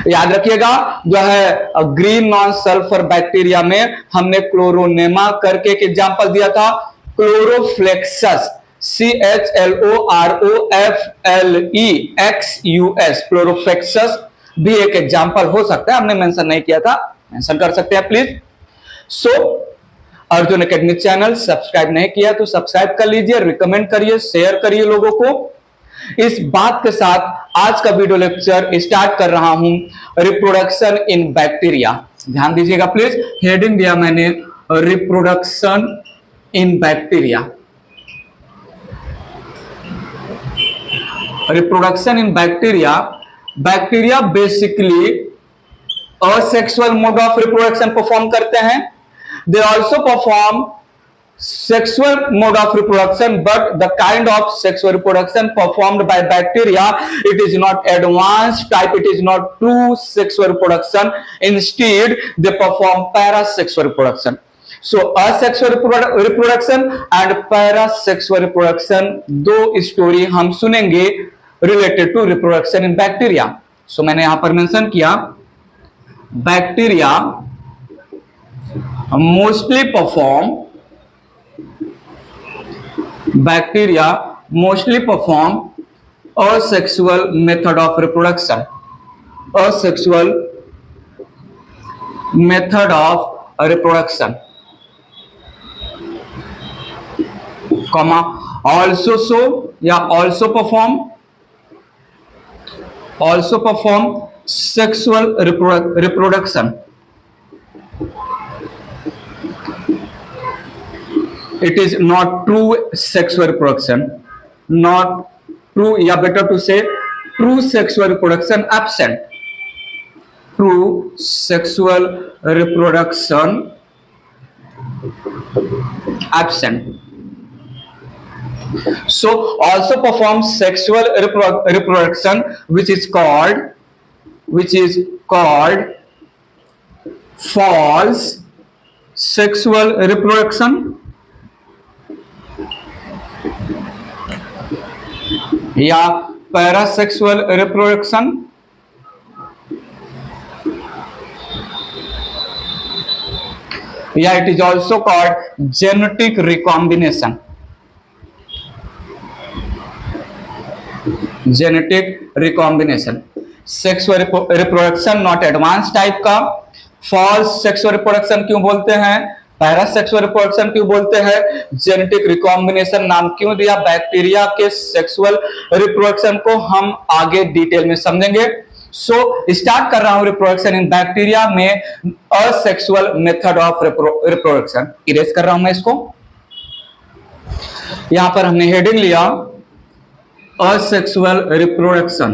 याद रखिएगा, जो है ग्रीन नॉन सल्फर बैक्टीरिया में हमने क्लोरोनेमा करके एक एग्जांपल दिया था, क्लोरोफ्लेक्सस, CHLOROFLEXUS, क्लोरोफ्लेक्सस भी एक एग्जांपल हो सकता है, हमने मेंशन नहीं किया था, मेंशन कर सकते हैं please. So Arjun academic channel subscribe नहीं किया तो सब्सक्राइब कर लीजिए, रिकमेंड करिए, शेयर करिए लोगों को। इस बात के साथ आज का वीडियो लेक्चर स्टार्ट कर रहा हूं, रिप्रोडक्शन इन बैक्टीरिया। ध्यान दीजिएगा प्लीज, हेडिंग दिया मैंने reproduction in bacteria. Reproduction in bacteria, bacteria basically asexual mode of reproduction perform करते हैं। They also perform sexual mode of reproduction, but the kind of sexual reproduction performed by bacteria, it is not advanced type, it is not true sexual reproduction. Instead they perform parasexual reproduction. So asexual reproduction and parasexual reproduction, दो story हम सुनेंगे related to reproduction in bacteria. So मैंने यहां पर mention किया, bacteria mostly perform asexual method of reproduction, asexual method of reproduction, comma also so या also perform sexual reproduction. It is not true sexual reproduction, not true, या better to say true sexual reproduction absent, true sexual reproduction absent. So also perform sexual reproduction which is called false sexual reproduction या parasexual reproduction, या it is also called genetic recombination, genetic recombination. Sexual reproduction not advance type का, false sexual reproduction क्यों बोलते हैं, parasexual reproduction क्यों बोलते हैं, genetic recombination नाम क्यों दिया, बैक्टीरिया के सेक्सुअल रिप्रोडक्शन को हम आगे डिटेल में समझेंगे। सो स्टार्ट कर रहा हूं रिप्रोडक्शन इन बैक्टीरिया में asexual method of reproduction. Erase कर रहा हूं मैं इसको, यहां पर हमने हेडिंग लिया असेक्सुअल रिप्रोडक्शन,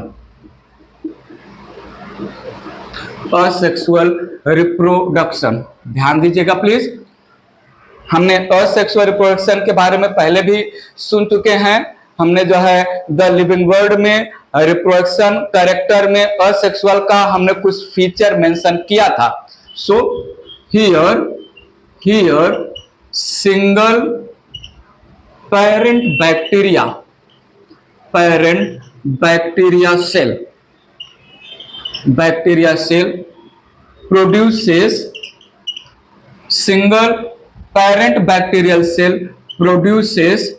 असेक्सुअल रिप्रोडक्शन। ध्यान दीजिएगा प्लीज, हमने असेक्सुअल रिप्रोडक्शन के बारे में पहले भी सुन चुके हैं, हमने जो है द लिविंग वर्ड में रिप्रोडक्शन कैरेक्टर में असेक्सुअल का हमने कुछ फीचर मेंशन किया था। So here single parent bacteria cell produces, single parent bacterial cell produces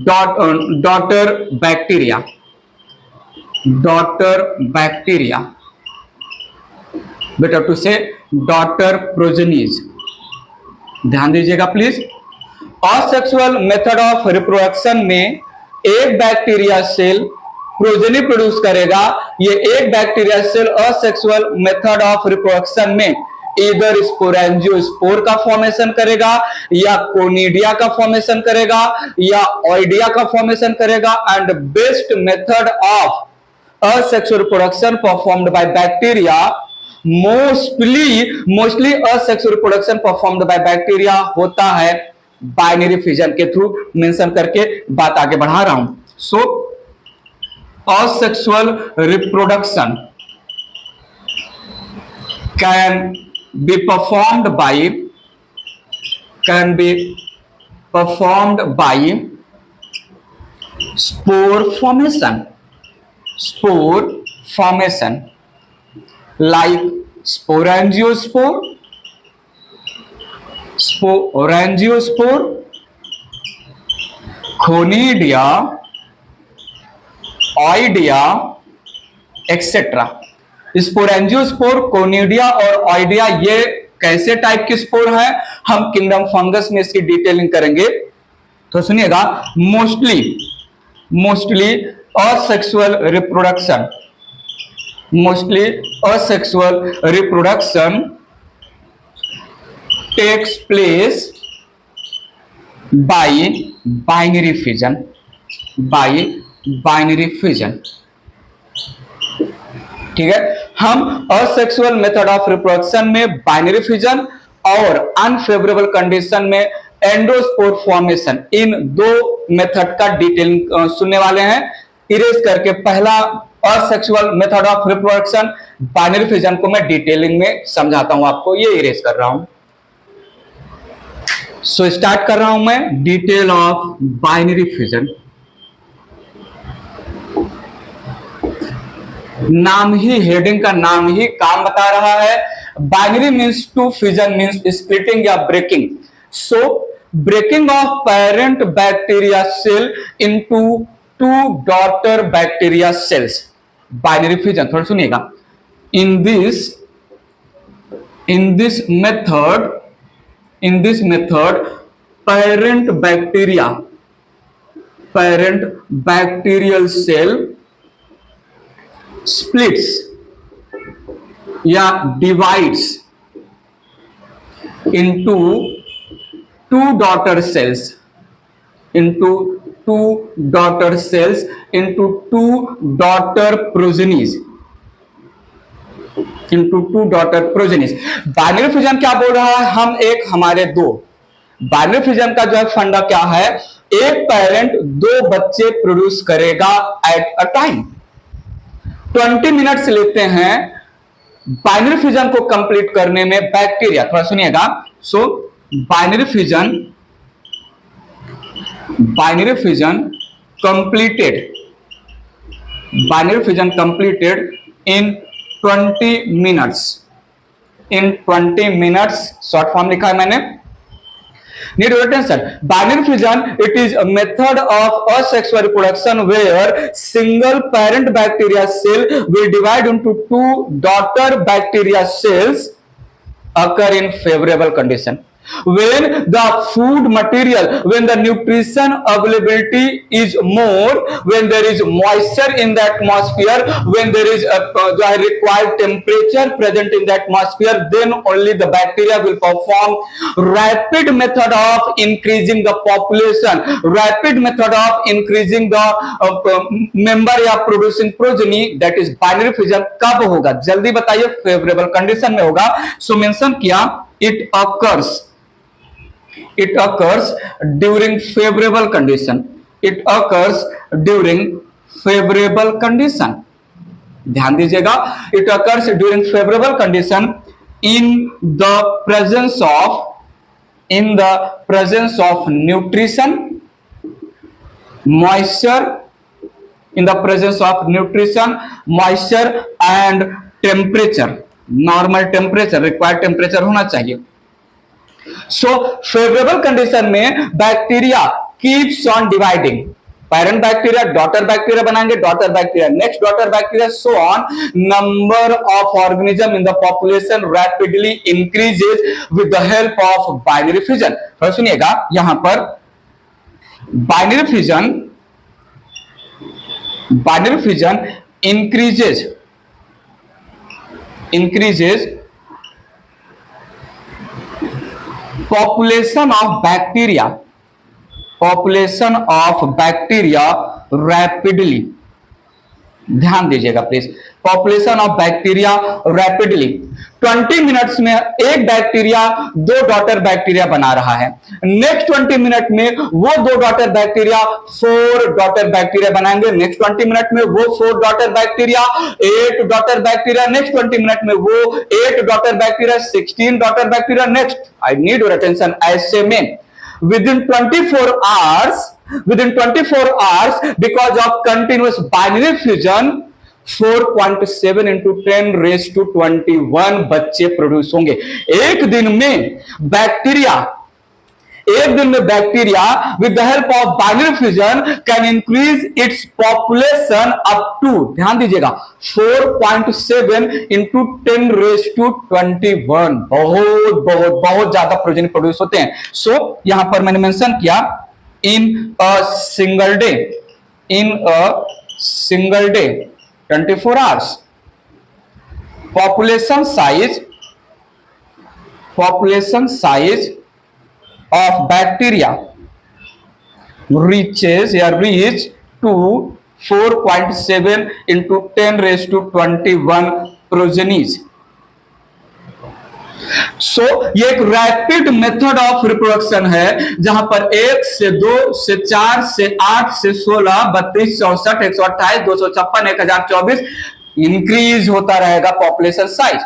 daughter bacteria, better to say daughter progenies। ध्यान दीजिएगा please, asexual method of reproduction में एक बैक्टीरिया सेल प्रोजेनी प्रोड्यूस करेगा। ये एक bacteria cell asexual method of reproduction में इधर sporangiospore का फॉर्मेशन करेगा, या कोनिडिया का फॉर्मेशन करेगा, या ऑइडिया का फॉर्मेशन करेगा। And best method of asexual reproduction performed by bacteria, mostly asexual reproduction performed by bacteria होता है बाइनरी फिजन के थ्रू। मेंशन करके बात आगे बढ़ा रहा हूं। सो asexual reproduction can be performed by spore formation, spore formation like sporangiosspore, sporangiosspore, conidia, oidea etcetera. Sporangiospore, conidia और ऑइडिया ये कैसे टाइप के स्पोर हैं, हम किंगडम फंगस में इसकी डिटेलिंग करेंगे। तो सुनिएगा, mostly asexual reproduction, mostly asexual reproduction takes place by binary fission, by binary fission. ठीक है, हम असेक्सुअल मेथड ऑफ रिप्रोडक्शन में बाइनरी फिजन और अनफेवरेबल कंडीशन में एंडोस्पोर फॉर्मेशन, इन दो मेथड का डिटेलिंग सुनने वाले हैं। इरेज करके पहला asexual method of reproduction binary fission को मैं डिटेलिंग में समझाता हूं आपको, ये इरेज कर रहा हूं। सो स्टार्ट कर रहा हूं मैं डिटेल ऑफ बाइनरी फिजन। नाम ही, हेडिंग का नाम ही काम बता रहा है। Binary means two, fission means splitting या breaking. So breaking of parent bacteria cell into two daughter bacteria cells, binary fission. थोड़ा सुनिएगा, in this method parent bacterial cell splits या divides into two daughter cells, into two daughter progenies, binary fission क्या बोल रहा है, हम एक हमारे दो, बाइनरी फिजन का जो है फंडा क्या है, एक पेरेंट दो बच्चे प्रोड्यूस करेगा एट अ टाइम। 20 मिनट्स लेते हैं बाइनरी फिजन को कंप्लीट करने में बैक्टीरिया। थोड़ा सुनिएगा, सो binary fission completed in 20 minutes, short form लिखा है मैंने। Need your attention. Binary fission, it is a method of asexual reproduction where single parent bacteria cell will divide into two daughter bacteria cells occur in favorable condition. When the food material, when the nutrition availability is more, when there is moisture in the atmosphere, when there is the required temperature present in the atmosphere, then only the bacteria will perform rapid method of increasing the population, rapid method of increasing the member या producing progeny, that is binary fission। कब होगा जल्दी बताइए, favourable condition में होगा। सो mention किया, it occurs during favorable condition, it occurs during favorable condition। ध्यान दीजिएगा, it occurs during favorable condition in the presence of nutrition, moisture, in the presence of nutrition, moisture and temperature, normal temperature, required temperature होना चाहिए। So favourable condition में bacteria keeps on dividing, parent bacteria daughter bacteria बनाएंगे, daughter bacteria next daughter bacteria, so on. Number of organism in the population rapidly increases with the help of binary fission. तो सुनिएगा, यहां पर binary fission increases population of bacteria rapidly। ध्यान दीजिएगा please, population of bacteria rapidly. 20 minutes में एक bacteria दो daughter bacteria बना रहा है, नेक्स्ट 20 मिनट में वो दो डॉटर बैक्टीरिया 4 डॉटर बैक्टीरिया बनाएंगे, नेक्स्ट 20 मिनट में वो 4 daughter bacteria 8 daughter bacteria, next 20 minute में वो 8 daughter bacteria 16 daughter bacteria. Next, I need your attention, ऐसे में with in 24 hours within 24 hours because of continuous binary fusion 4.7 into 10 raised to 21 बच्चे produce होंगे। एक दिन में bacteria with the help of binary fusion can increase its population up to, ध्यान दीजिएगा, 4.7 into 10 raised to 21। बहुत बहुत बहुत ज्यादा प्रोजेनी प्रोड्यूस होते हैं। सो यहां पर मैंने मेंशन किया in a single day 24 hours population size of bacteria reach to 4.7 into 10 raised to 21 progenies। ये एक रैपिड मेथड ऑफ रिप्रोडक्शन है जहां पर 1 से 2 से 4 से 8 से 16 32 64 128 256 1024 इंक्रीज होता रहेगा पॉपुलेशन साइज।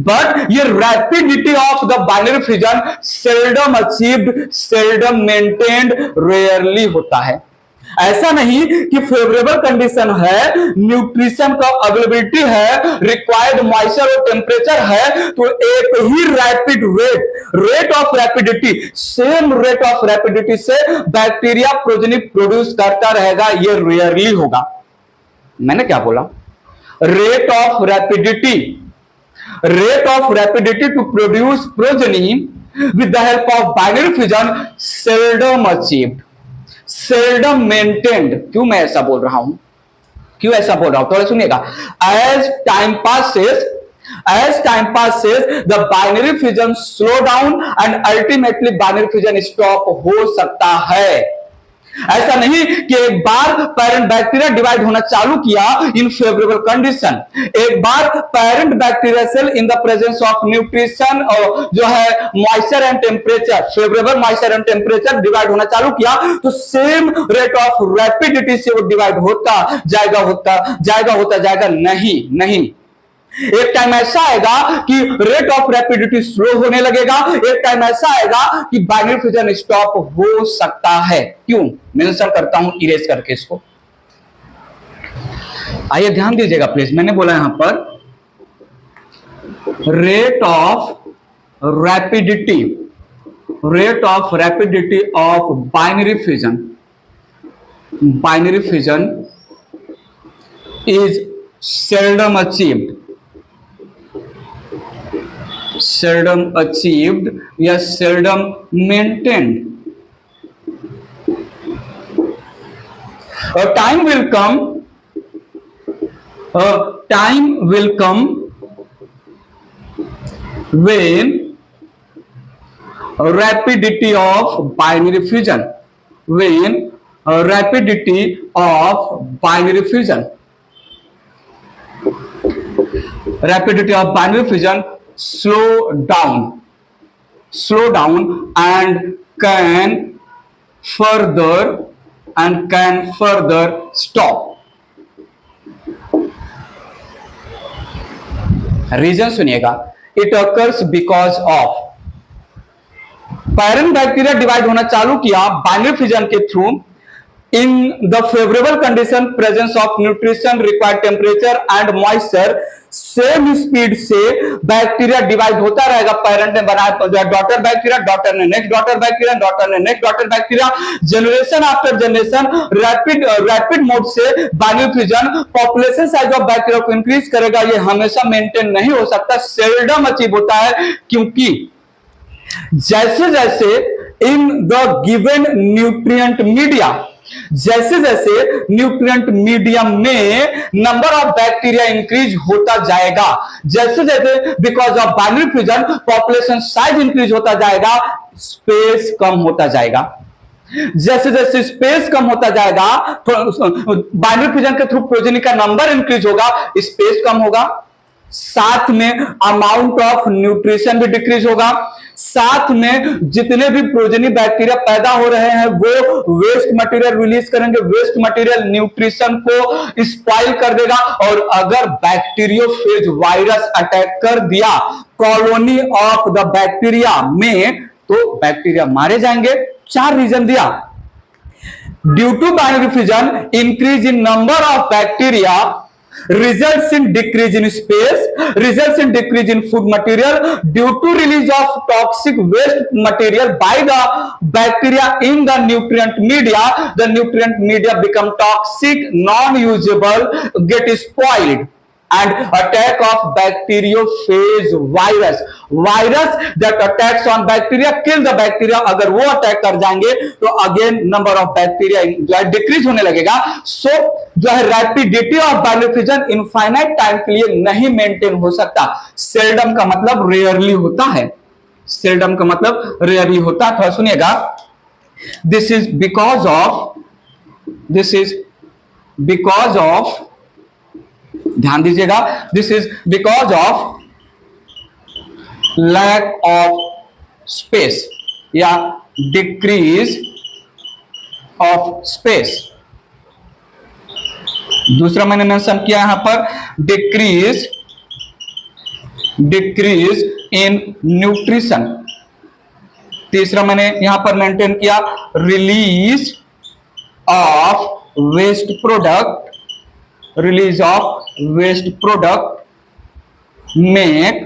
बट ये rapidity of the binary fusion seldom achieved, seldom maintained, rarely होता है। ऐसा नहीं कि फेवरेबल कंडीशन है, न्यूट्रिशन का अवेलेबिलिटी है, रिक्वायर्ड मॉइस्चर और टेम्परेचर है, तो एक ही rapid rate of rapidity, same rate of rapidity से बैक्टीरिया प्रोजेनी प्रोड्यूस करता रहेगा, ये रेयरली होगा। मैंने क्या बोला? Rate of rapidity to produce progeny with the help of binary fusion seldom achieved, seldom maintained. क्यों मैं ऐसा बोल रहा हूं, थोड़ा सुनिएगा। As time passes the binary fusion slow down and ultimately binary fusion stop हो सकता है। ऐसा नहीं कि एक बार पेरेंट बैक्टीरिया डिवाइड होना चालू किया इन फेवरेबल कंडीशन, एक बार parent bacteria cell in the presence of nutrition और जो है moisture and temperature, favourable moisture and temperature divide होना चालू किया तो सेम रेट ऑफ रैपिडिटी से वो डिवाइड होता जाएगा। नहीं, एक टाइम ऐसा आएगा कि रेट ऑफ रैपिडिटी स्लो होने लगेगा, एक टाइम ऐसा आएगा कि बाइनरी फ्यूजन स्टॉप हो सकता है। क्यों मेंशन करता हूं इरेज करके इसको, आइए ध्यान दीजिएगा प्लीज। मैंने बोला यहां पर rate of rapidity of binary fusion is seldom achieved या seldom maintained। A time will come when rapidity of binary fusion slow down and can further stop। Reason सुनिएगा, it occurs because of parent bacteria divide होना चालू किया binary fusion के through in the favorable condition presence of nutrition required temperature and moisture, same speed से bacteria divide होता रहेगा। Parent ने बनाया डॉटर बैक्टीरिया, डॉटर ने नेक्स्ट डॉटर बैक्टीरिया, डॉटर ने next daughter bacteria, generation after generation rapid mode से binary fusion population size of bacteria को increase करेगा। ये हमेशा मेंटेन नहीं हो सकता, सेल्डम अचीव होता है, क्योंकि जैसे जैसे in the given nutrient medium में नंबर ऑफ बैक्टीरिया इंक्रीज होता जाएगा, जैसे जैसे because of binary fusion population size increase होता जाएगा, स्पेस कम होता जाएगा। जैसे जैसे स्पेस कम होता जाएगा, बाइनरी फ्यूजन के थ्रू प्रोजेनी का नंबर इंक्रीज होगा, स्पेस कम होगा, साथ में अमाउंट ऑफ न्यूट्रिशन भी डिक्रीज होगा, साथ में जितने भी प्रोजेनी बैक्टीरिया पैदा हो रहे हैं वो वेस्ट मटेरियल रिलीज करेंगे, वेस्ट मटेरियल न्यूट्रिशन को स्पॉइल कर देगा। और अगर बैक्टीरियोफेज वायरस अटैक कर दिया कॉलोनी ऑफ द बैक्टीरिया में तो बैक्टीरिया मारे जाएंगे। 4 रीजन दिया। Due to binary fusion increase in number of bacteria results in decrease in space, results in decrease in food material due to release of toxic waste material by the bacteria in the nutrient media. The nutrient media become toxic, non-usable, get spoiled. And attack of bacteriophage virus, virus that attacks on bacteria kill the bacteria. अगर वो attack कर जाएंगे तो again number of bacteria जो है decrease होने लगेगा. सो जो है rapidity of binary fusion infinite time के लिए नहीं मेंटेन हो सकता. सेल्डम का मतलब रेयरली होता है, सेल्डम का मतलब रेयरली होता है. थोड़ा सुनिएगा. दिस इज बिकॉज ऑफ ध्यान दीजिएगा, this is because of lack of space या डिक्रीज ऑफ स्पेस. दूसरा मैंने मेंशन किया यहां पर डिक्रीज इन न्यूट्रिशन. तीसरा मैंने यहां पर मेंटेन किया release of waste product, release of waste product make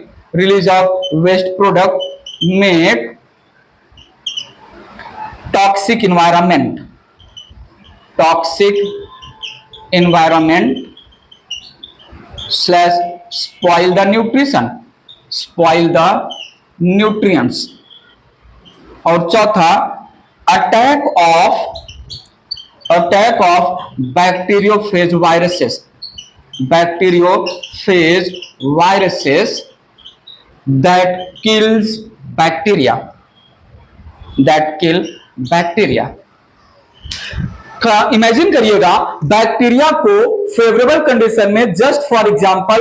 toxic environment slash spoil the nutrients. और चौथा attack of bacteriophage viruses that kill bacteria. Imagine करिएगा बैक्टीरिया को फेवरेबल कंडीशन में जस्ट फॉर एग्जांपल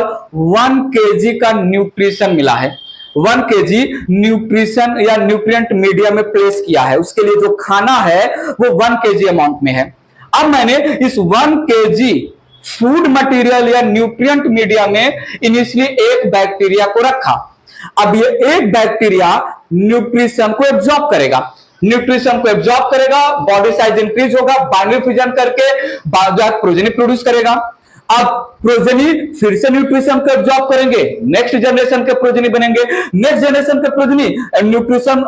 1 kg का nutrition मिला है. 1 kg nutrition या nutrient media में प्लेस किया है. उसके लिए जो खाना है वो 1 kg अमाउंट में है. अब मैंने इस 1 kg फूड मटेरियल या न्यूट्रिएंट मीडिया में इनिशियली एक बैक्टीरिया को रखा. अब ये एक बैक्टीरिया न्यूट्रिशन को एब्जॉर्ब करेगा, बॉडी साइज इंक्रीज होगा, बाइनरी फ्यूजन करके प्रोजेनी प्रोड्यूस करेगा. अब प्रोजेनी फिर से न्यूट्रिशन को एब्जॉर्ब करेंगे, नेक्स्ट जनरेशन के प्रोजेनी बनेंगे, नेक्स्ट जनरेशन के प्रोजेनी न्यूट्रिशन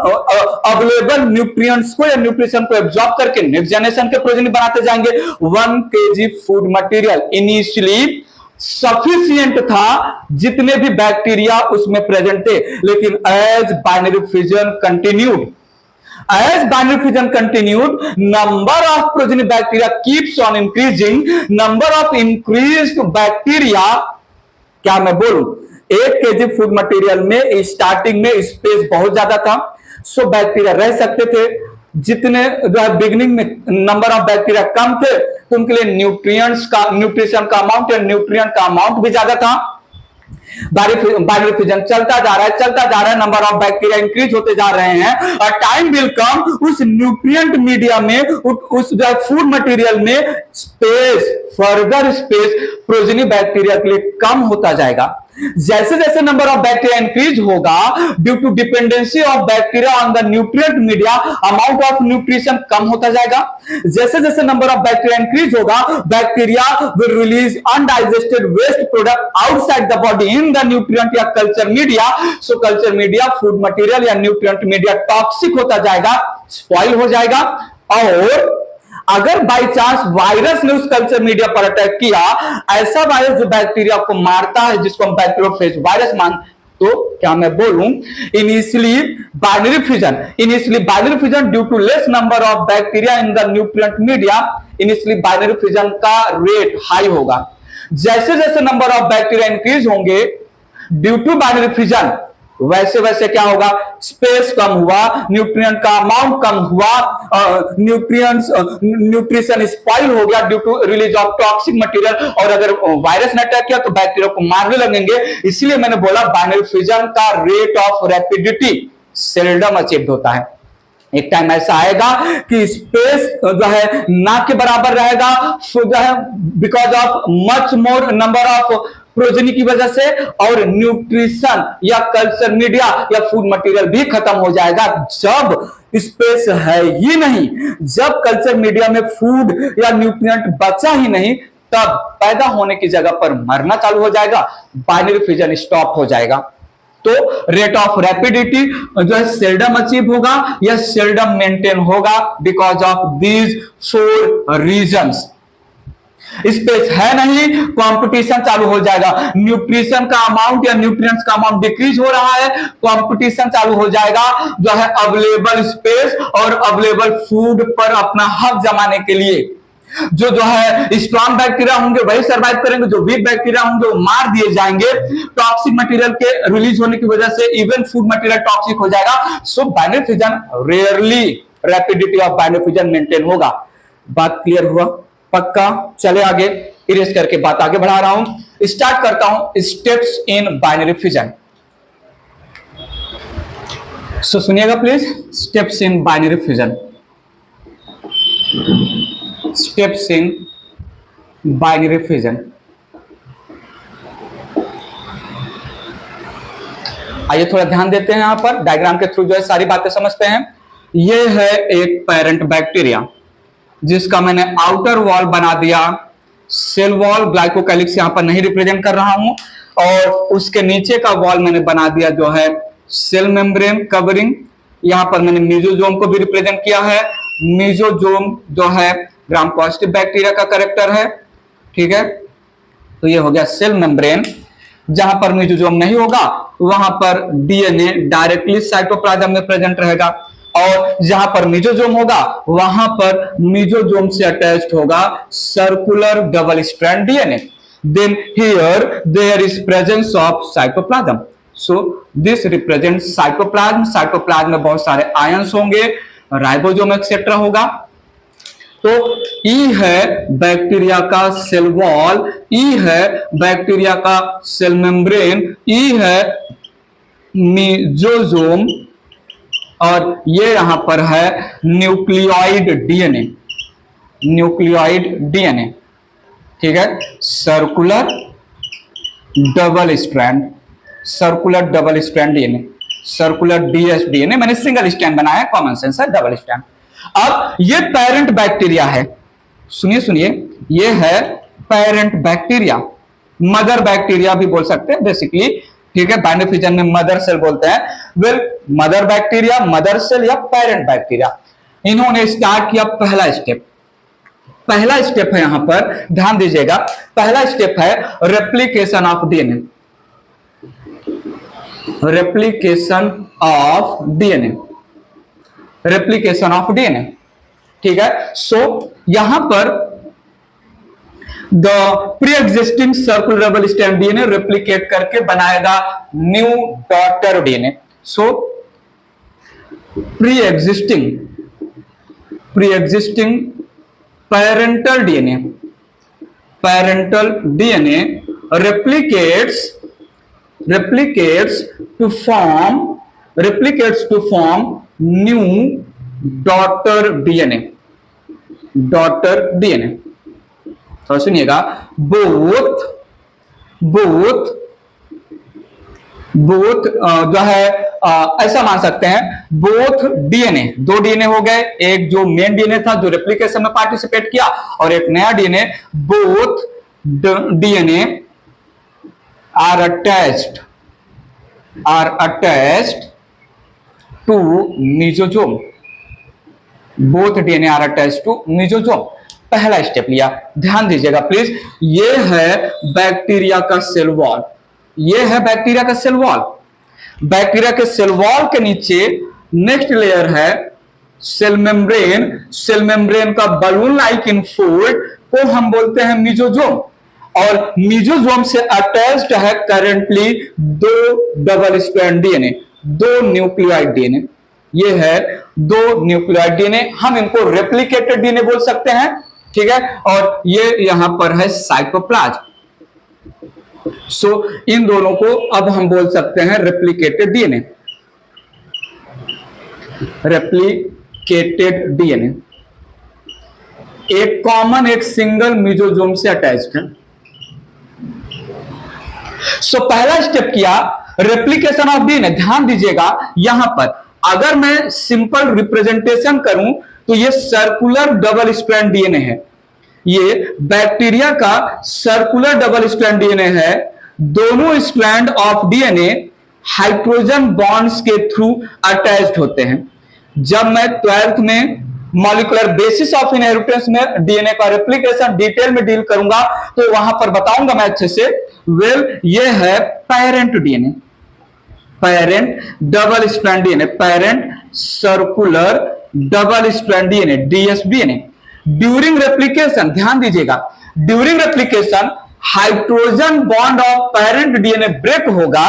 अवेलेबल न्यूट्रिएंट्स को या न्यूट्रिशन को एब्जॉर्ब करके नेक्स्ट जनरेशन के प्रोजेनी बनाते जाएंगे. 1 kg food material initially sufficient था जितने भी बैक्टीरिया उसमें प्रेजेंट थे. लेकिन as binary fusion continued, number of progeny bacteria keeps on increasing. Number of increased bacteria, क्या मैं बोलूं, 1 kg फूड मटेरियल में स्टार्टिंग में स्पेस बहुत ज्यादा था, सो बैक्टीरिया रह सकते थे. जितने जो है बिगिनिंग में नंबर ऑफ बैक्टीरिया कम थे तो उनके लिए न्यूट्रिशन का अमाउंट या न्यूट्रिएंट का अमाउंट भी ज्यादा था. बाइनरी फ्यूजन चलता जा रहा है, नंबर ऑफ बैक्टीरिया इंक्रीज होते जा रहे हैं और टाइम विल कम उस न्यूट्रिएंट मीडिया में, उस जो फूड मटेरियल में फर्दर स्पेस प्रोजेनी बैक्टीरिया के लिए कम होता जाएगा. जैसे जैसे नंबर ऑफ बैक्टीरिया इंक्रीज होगा due to dependency of bacteria on the nutrient media, amount of nutrition कम होता जाएगा. जैसे जैसे नंबर ऑफ बैक्टीरिया इंक्रीज होगा bacteria will release undigested waste product outside the body in the nutrient या culture media. So culture media, food material या nutrient media toxic होता जाएगा, स्पॉइल हो जाएगा. और अगर बाय चांस वायरस ने उस कल्चर मीडिया पर अटैक किया, ऐसा वायरस जो बैक्टीरिया को मारता है जिसको हम बैक्टीरियोफेज वायरस मान, तो क्या मैं बोलूं initially binary fusion due to less number of bacteria in the nutrient media, initially binary fusion का रेट हाई होगा. जैसे जैसे नंबर ऑफ बैक्टीरिया इंक्रीज होंगे ड्यू टू बाइनरी फ्यूजन, वैसे वैसे क्या होगा, स्पेस कम हुआ, न्यूट्रिएंट का अमाउंट कम हुआ, न्यूट्रिशन स्पॉइल हो गया due to release of toxic material. और अगर वायरस ने अटैक किया तो बैक्टीरिया को मारने लगेंगे. इसलिए मैंने बोला बाइनरी फ्यूजन का rate of rapidity seldom achieved होता है. एक टाइम ऐसा आएगा कि स्पेस जो है ना के बराबर रहेगा, जो है because of much more number of progeny की वजह से, और न्यूट्रिशन या कल्चर मीडिया या फूड मटेरियल भी खत्म हो जाएगा। जब स्पेस है ही नहीं, जब कल्चर मीडिया में फूड या न्यूट्रिएंट बचा ही नहीं, तब पैदा होने की जगह पर मरना चालू हो जाएगा, बाइनरी फिजन स्टॉप हो जाएगा। तो रेट ऑफ रैपिडिटी जो है सेल्डम अचीव होगा या सेल्डम मेंटेन होगा because of these 4 reasons. Space है नहीं, कंपटीशन चालू हो जाएगा, न्यूट्रिशन का अमाउंट या न्यूट्रिएंट्स का अमाउंट डिक्रीज हो रहा है, कंपटीशन चालू हो जाएगा जो है अवेलेबल स्पेस और अवेलेबल फूड पर अपना हक जमाने के लिए। जो है स्ट्रॉन्ग बैक्टीरिया होंगे वही सरवाइव करेंगे, जो वीक बैक्टीरिया होंगे वो मार दिए जाएंगे। टॉक्सिक मटेरियल के रिलीज होने की वजह से इवन फूड मटेरियल टॉक्सिक हो जाएगा। सो binary fission rarely rapidity of binary fission maintain होगा। बात क्लियर हुआ? पक्का? चले आगे, इरेज करके बात आगे बढ़ा रहा हूं। स्टार्ट करता हूं स्टेप्स इन बाइनरी फिजन। सो सुनिएगा please, steps in binary fission. Steps in binary fission. आइए थोड़ा ध्यान देते हैं, यहां पर डायग्राम के थ्रू जो है सारी बातें समझते हैं। यह है एक पेरेंट बैक्टीरिया जिसका मैंने आउटर वॉल बना दिया, सेल वॉल, ग्लाइकोकैलिक्स यहां पर नहीं रिप्रेजेंट कर रहा हूं, और उसके नीचे का वॉल मैंने बना दिया जो है सेल मेम्ब्रेन कवरिंग। यहां पर मैंने मीजोजोम को भी रिप्रेजेंट किया है। मीजोजोम जो है ग्राम पॉजिटिव बैक्टीरिया का कैरेक्टर है, ठीक है। तो ये हो गया सेल मेम्ब्रेन। जहां पर मीजोजोम नहीं होगा वहां पर डीएनए डायरेक्टली साइटोप्लाज्म में प्रेजेंट रहेगा, और जहां पर मीजोजोम होगा वहां पर मीजोजोम से अटैच्ड होगा circular double strand DNA. Then here there is presence of cytoplasm. So this represent cytoplasm. Cytoplasm में बहुत सारे आयंस होंगे, राइबोसोम एक्सेट्रा होगा। तो ई है बैक्टीरिया का सेल वॉल, ई है बैक्टीरिया का सेल मेम्ब्रेन, ई है मीजोजोम, और ये यहां पर है न्यूक्लियोइड डीएनए। न्यूक्लियोइड डीएनए, ठीक है। Circular double strand, circular double strand DNA, circular DS DNA. मैंने सिंगल स्ट्रैंड बनाया, कॉमन सेंस है, डबल स्ट्रैंड। अब ये पेरेंट बैक्टीरिया है, सुनिए सुनिए, ये है पेरेंट बैक्टीरिया, मदर बैक्टीरिया भी बोल सकते हैं बेसिकली, ठीक है। बाइनरी फिजन में मदर सेल बोलते हैं। Well, mother bacteria, mother cell या पेरेंट बैक्टीरिया। इन्होंने स्टार्ट किया पहला स्टेप। पहला स्टेप है, यहां पर ध्यान दीजिएगा, पहला स्टेप है replication of DNA. Replication of DNA, replication of DNA, ठीक है। सो यहां पर the pre existing circular double strand DNA replicate करके बनाएगा new daughter DNA. So pre existing parental DNA, parental DNA replicates to form new daughter DNA. तो सुनिएगा, both जो है ऐसा मान सकते हैं, बोथ डीएनए, 2 डीएनए हो गए, एक जो मेन डीएनए था जो रेप्लिकेशन में पार्टिसिपेट किया, और एक नया DNA. Both DNA are attached to mesosome. Both DNA are attached to mesosome. पहला स्टेप लिया, ध्यान दीजिएगा प्लीज। ये है बैक्टीरिया का सेल वॉल, ये है बैक्टीरिया का सेल वॉल। बैक्टीरिया के सेल वॉल के नीचे नेक्स्ट लेयर है सेल मेम्ब्रेन। सेल मेम्ब्रेन का बलून लाइक इनफोल्ड को हम बोलते हैं मीजोजोम, और मीजोजोम से अटैच्ड है currently 2 double strand DNA, 2 nucleoid DNA. ये है 2 न्यूक्लियोइड डीएनए, हम इनको रेप्लिकेटेड डीएनए बोल सकते हैं, ठीक है। और ये यहां पर है साइटोप्लाज्म। सो इन दोनों को अब हम बोल सकते हैं रेप्लिकेटेड डीएनए, रेप्लिकेटेड डीएनए। एक कॉमन, एक सिंगल मीजोजोम से अटैच्ड है। सो पहला स्टेप किया रेप्लिकेशन ऑफ डीएनए। ध्यान दीजिएगा यहां पर अगर मैं सिंपल रिप्रेजेंटेशन करूं तो ये सर्कुलर डबल स्ट्रैंड डीएनए है, ये बैक्टीरिया का सर्कुलर डबल स्ट्रैंड डीएनए है। दोनों strand of DNA hydrogen bonds के थ्रू अटैच्ड होते हैं। जब मैं 12th में मॉलिक्यूलर बेसिस ऑफ इनहेरिटेंस में डीएनए का रेप्लिकेशन डिटेल में डील करूंगा तो वहां पर बताऊंगा मैं अच्छे से। ये है parent DNA, parent double strand DNA, parent circular double strand DNA, dsDNA. During replication, ध्यान दीजिएगा, during replication hydrogen bond of parent DNA break होगा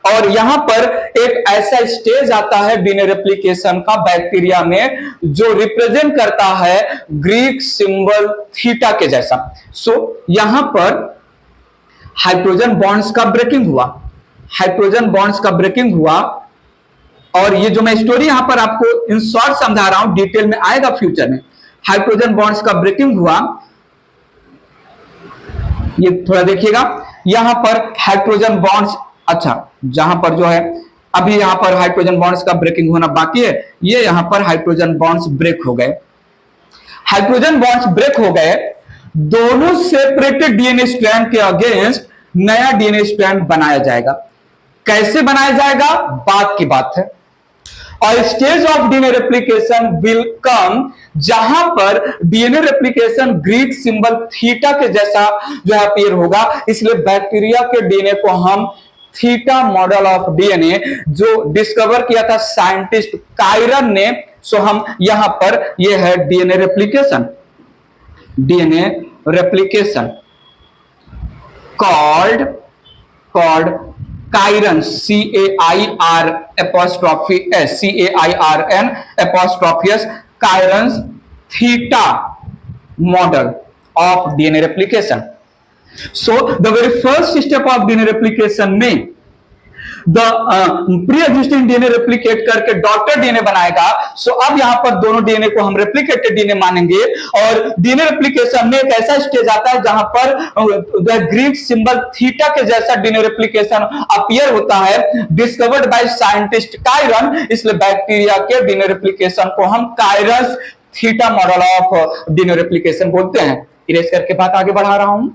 और यहां पर एक ऐसा स्टेज आता है डीएनए रेप्लिकेशन का बैक्टीरिया में जो रिप्रेजेंट करता है ग्रीक सिंबल थीटा के जैसा। सो यहां पर हाइड्रोजन बॉन्ड्स का ब्रेकिंग हुआ, हाइड्रोजन बॉन्ड्स का ब्रेकिंग हुआ और ये जो मैं स्टोरी यहां पर आपको इन शॉर्ट समझा रहा हूं, डिटेल में आएगा फ्यूचर में। हाइड्रोजन बॉन्ड्स का ब्रेकिंग हुआ, ये थोड़ा देखिएगा यहां पर हाइड्रोजन बॉन्ड्स, अच्छा जहां पर जो है अभी यहां पर हाइड्रोजन बॉन्ड्स का ब्रेकिंग होना बाकी है, ये यहां पर हाइड्रोजन बॉन्ड्स ब्रेक हो गए। हाइड्रोजन बॉन्ड्स ब्रेक हो गए, दोनों सेपरेटेड डीएनए स्ट्रैंड के अगेंस्ट नया डीएनए स्ट्रैंड बनाया जाएगा। कैसे बनाया जाएगा बात की बात है। और stage of DNA replication will come जहां पर DNA replication Greek symbol theta के जैसा जो है अपीयर होगा, इसलिए बैक्टीरिया के डीएनए को हम थीटा मॉडल ऑफ डीएनए जो डिस्कवर किया था साइंटिस्ट कायरन ने, सो हम यहां पर ये है DNA replication, DNA replication called Cairn, CAIRN', Cairns theta model of DNA replication. So the very first step of DNA replication में the pre-existing DNA replicate करके डॉटर डीएनए बनाएगा। सो अब यहां पर दोनों डीएनए को हम रेप्लिकेटेड डीएनए मानेंगे और डीएनए रेप्लिकेशन में एक ऐसा स्टेज आता है जहां पर ग्रीक सिंबल थीटा के जैसा डीएनए रेप्लिकेशन अपीयर होता है डिस्कवर्ड बाय साइंटिस्ट कायरन, इसलिए बैक्टीरिया के डीएनए रेप्लिकेशन को हम Cairns theta model of DNA replication बोलते हैं। इरेज करके बात आगे बढ़ा रहा हूं,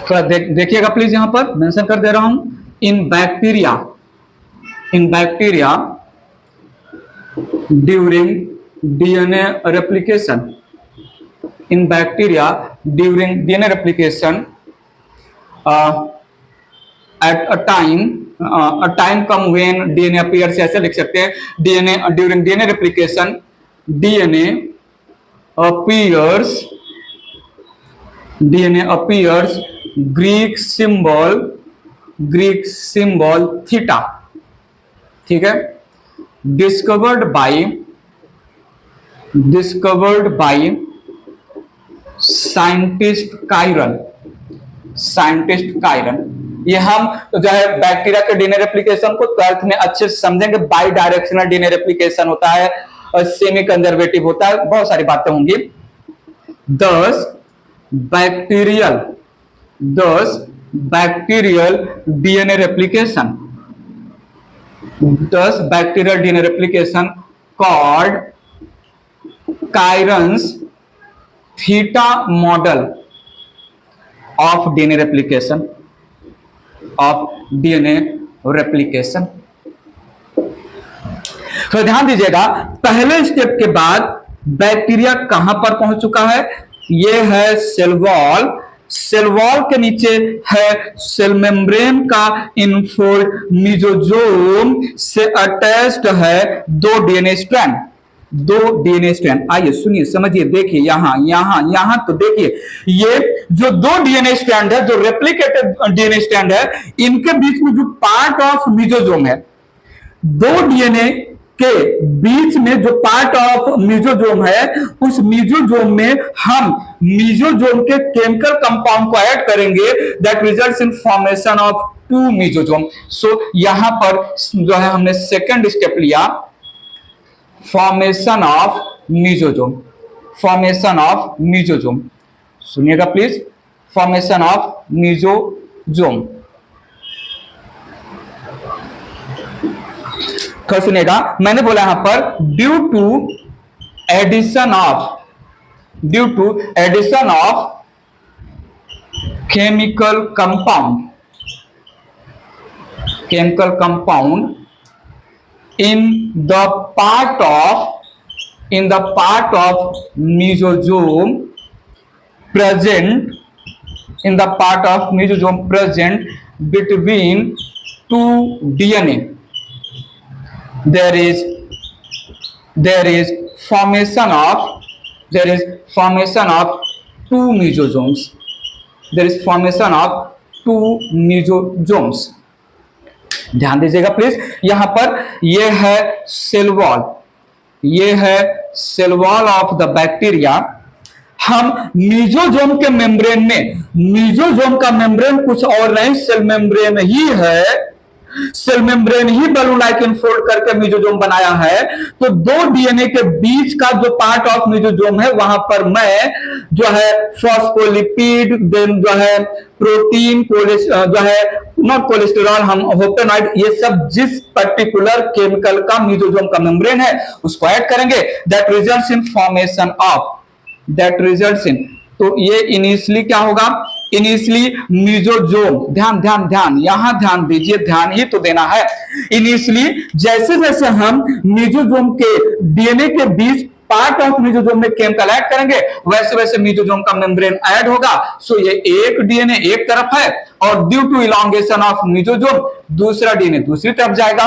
थोड़ा देखिएगा प्लीज, यहां पर मेंशन कर दे रहा हूं। इन bacteria during DNA replication, in bacteria during DNA replication at a time come when DNA appears, ऐसे लिख सकते हैं, DNA during DNA replication DNA appears Greek symbol theta, ठीक है, डिस्कवर्ड बाय साइंटिस्ट कायरन। ये हम जो है बैक्टीरिया के डीएनए रेप्लिकेशन को 12th में अच्छे से समझेंगे। बाई डायरेक्शनल डीएनए रेप्लिकेशन होता है और सेमी कंजर्वेटिव होता है, बहुत सारी बातें होंगी। This bacterial DNA replication called Cairns theta model of DNA replication. तो ध्यान दीजिएगा, पहले स्टेप के बाद बैक्टीरिया कहां पर पहुंच चुका है, ये है सेल वॉल, सेल वॉल के नीचे है सेल मेम्ब्रेन का इनफोल्ड मिजोजोम से अटैच्ड है दो डीएनए स्ट्रैंड। आइए सुनिए, समझिए, देखिए यहां तो देखिए, ये जो दो डीएनए स्ट्रैंड है, जो रेप्लिकेटेड डीएनए स्ट्रैंड है, इनके बीच में जो पार्ट ऑफ मिजोजोम है, दो डीएनए के बीच में जो पार्ट ऑफ मिजोजोम है, उस मिजोजोम में हम मिजोजोम के केमिकल कंपाउंड को ऐड करेंगे, that results in formation of two mesosome. So यहां पर जो है हमने सेकंड स्टेप लिया, फॉर्मेशन ऑफ मिजोजोम। सुनिएगा प्लीज, फॉर्मेशन ऑफ मीजोजोम। तो सुनिएगा, मैंने बोला यहां पर due to addition of chemical compound in the part of mesosome present between two DNA, there is formation of two mesosomes. There is formation of two mesosomes. ध्यान दीजिएगा please, यहां पर ये है cell wall of the bacteria. हम mesosome के membrane में, mesosome का मेम्ब्रेन कुछ और नहीं, सेल मेम्ब्रेन ही है, सेल मेम्ब्रेन ही बलून लाइक इनफोल्ड करके मीजोजोम बनाया है। तो दो डीएनए के बीच का जो पार्ट ऑफ मीजोजोम है, वहां पर मैं जो है फॉस्फोलिपिड, देन जो है प्रोटीन, जो है नॉट कोलेस्टेरॉल, हम होपेनॉइड, ये सब जिस पर्टिकुलर केमिकल का मीजोजोम का मेम्ब्रेन है उसको ऐड करेंगे, that results in formation of, तो ये इनिशियली क्या होगा, इनिशियली मीजोजोम, ध्यान यहां ध्यान दीजिए, ध्यान ही तो देना है। इनिशियली जैसे जैसे हम मीजोजोम के डीएनए के बीच पार्ट ऑफ मीजोजोम में केमिकल ऐड करेंगे, वैसे वैसे मीजोजोम का मेम्ब्रेन ऐड होगा। सो ये एक डीएनए एक तरफ है और due to elongation of mesosome दूसरा डीएनए दूसरी तरफ जाएगा।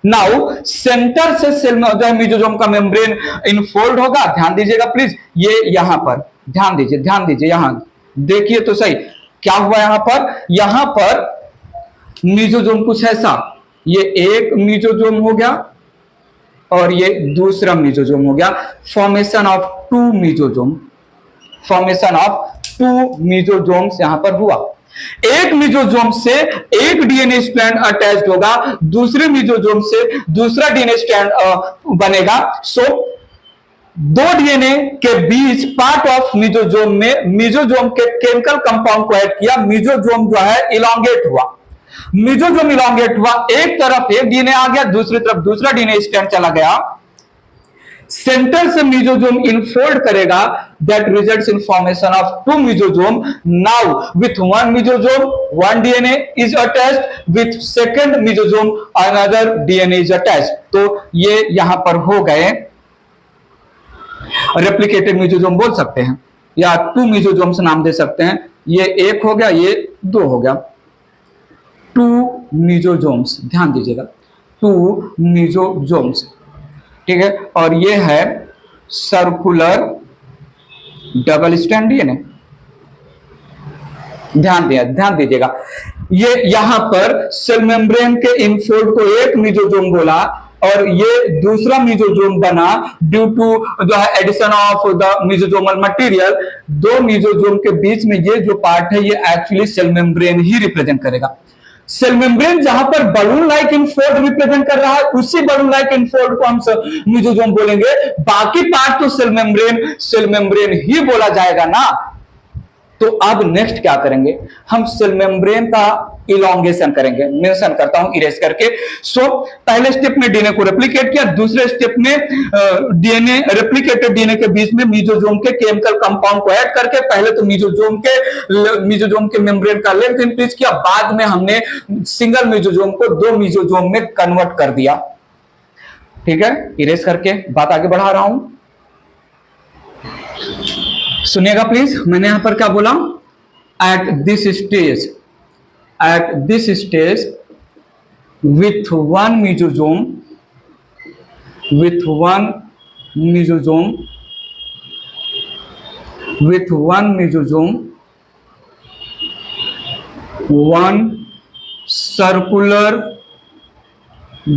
नाउ सेंटर से सेल में जो है मीजोजोम का मेम्ब्रेन इनफोल्ड होगा। ध्यान दीजिएगा प्लीज, ये यहां पर ध्यान दीजिए, यहां देखिए तो सही क्या हुआ। यहां पर मीजोजोम कुछ ऐसा, ये एक मीजोजोम हो गया और ये दूसरा मीजोजोम हो गया। फॉर्मेशन ऑफ टू मीजोजोम्स यहां पर हुआ। एक मीजोजोम से एक डीएनए स्ट्रैंड अटैच्ड होगा, दूसरे मीजोजोम से दूसरा डीएनए स्ट्रैंड बनेगा। सो दो डीएनए के बीच पार्ट ऑफ मीजोजोम में मीजोजोम के केमिकल कंपाउंड को ऐड किया, मीजोजोम जो है इलॉन्गेट हुआ। एक तरफ एक डीएनए आ गया, दूसरी तरफ दूसरा डीएनए स्ट्रैंड चला गया। सेंटर से मीजोजोम इनफोल्ड करेगा, that results in formation of two mesosome. Now with one mesosome one DNA is attached, with second mesosome another DNA is attached. तो ये यहां पर हो गए रेप्लिकेटेड मीजोजोम बोल सकते हैं, या टू मीजोजोम्स नाम दे सकते हैं। ये एक हो गया, ये दो हो गया, टू मीजोजोम्स। ध्यान दीजिएगा, टू मीजोजोम्स, ठीक है। और ये है सर्कुलर डबल स्ट्रैंड डीएनए। ध्यान दीजिएगा, ये यहां पर सेल मेम्ब्रेन के इनफोल्ड को एक मीजोजोम बोला और ये दूसरा मीजोजोम बना ड्यू टू जो है एडिशन ऑफ द मीजोजोमल मटेरियल। दो मीजोजोम के बीच में ये जो पार्ट है ये एक्चुअली सेल मेम्ब्रेन ही रिप्रेजेंट करेगा। सेल मेम्ब्रेन जहां पर बलून लाइक इनफोल्ड रिप्रेजेंट कर रहा है, उसी बलून लाइक इनफोल्ड को हम मीजोजोम बोलेंगे। बाकी पार्ट तो सेल मेम्ब्रेन ही बोला जाएगा ना। तो अब नेक्स्ट क्या करेंगे, हम सेल मेम्ब्रेन का इलॉन्गेशन करेंगे। मेंशन करता हूं इरेज करके। सो पहले स्टेप में डीएनए को रेप्लिकेट किया, दूसरे स्टेप में डीएनए रेप्लिकेटेड डीएनए के बीच में मीजोजोम के केमिकल कंपाउंड को ऐड करके पहले तो मीजोजोम के मेम्ब्रेन का लेंथ इंक्रीज किया, बाद में हमने सिंगल मीजोजोम को दो मीजोजोम में कन्वर्ट कर दिया। ठीक है, इरेज करके बात आगे बढ़ा रहा हूं, सुनिएगा प्लीज। मैंने यहां पर क्या बोला, at this stage with one mesosome one circular